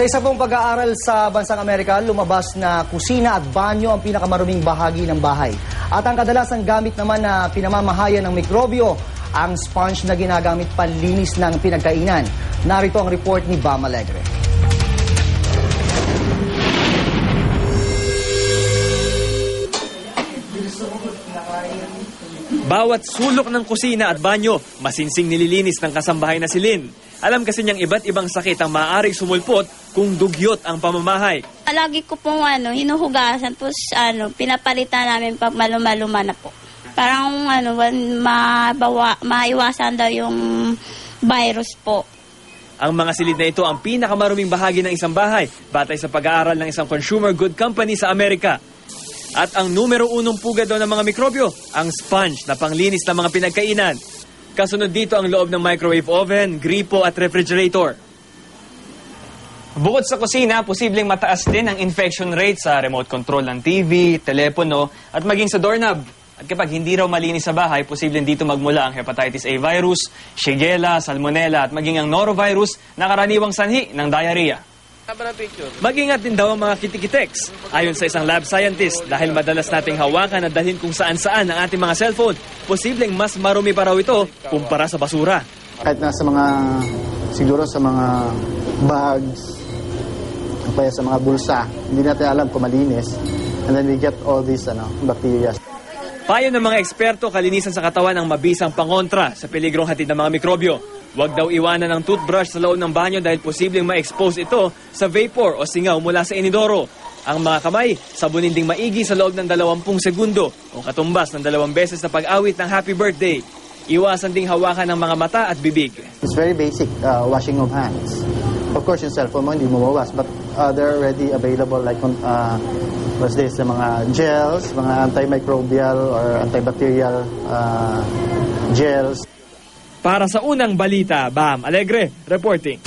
Sa isa pong pag-aaral sa bansang Amerika, lumabas na kusina at banyo ang pinakamaruming bahagi ng bahay. At ang kadalasang gamit naman na pinamamahayan ng mikrobyo, ang sponge na ginagamit panlinis ng pinagkainan. Narito ang report ni Bam Alegre. Bawat sulok ng kusina at banyo, masinsing nililinis ng kasambahay na si Lynn. Alam kasi niyang iba't ibang sakit ang maaaring sumulpot kung dugyot ang pamamahay. Lagi ko pong hinuhugasan, tapos pinapalitan namin pag maluma na po. Parang maiwasan daw yung virus po. Ang mga silid na ito ang pinakamaruming bahagi ng isang bahay, batay sa pag-aaral ng isang consumer good company sa Amerika. At ang numero unong pugad daw ng mga mikrobyo, ang sponge na panglinis ng mga pinagkainan. Kasunod dito ang loob ng microwave oven, gripo at refrigerator. Bukod sa kusina, posibleng mataas din ang infection rate sa remote control ng TV, telepono at maging sa doorknob. At kapag hindi raw malinis sa bahay, posibleng dito magmula ang hepatitis A virus, Shigella, Salmonella at maging ang norovirus na karaniwang sanhi ng diarrhea. Mag-ingat din daw ang mga kitikitex. Ayon sa isang lab scientist, dahil madalas nating hawakan at dalhin kung saan-saan ang ating mga cellphone, posibleng mas marumi pa raw ito kumpara sa basura. Kahit nasa mga, siguro sa mga bags, kaya sa mga bulsa, hindi natin alam kung malinis. And then we get all these bacteria. Payo ng mga eksperto, kalinisan sa katawan ang mabisang pangontra sa peligrong hatid ng mga mikrobyo. Huwag daw iwanan ng toothbrush sa loob ng banyo dahil posibleng ma-expose ito sa vapor o singaw mula sa inidoro. Ang mga kamay, sabunin ding maigi sa loob ng 20 segundo o katumbas ng 2 beses na pag-awit ng happy birthday. Iwasan ding hawakan ng mga mata at bibig. It's very basic, washing of hands. Of course, yung cellphone mo hindi mo mawawas, but they're already available like what's this, mga gels, mga antimicrobial or antibacterial gels. Para sa unang balita, Bam Alegre reporting.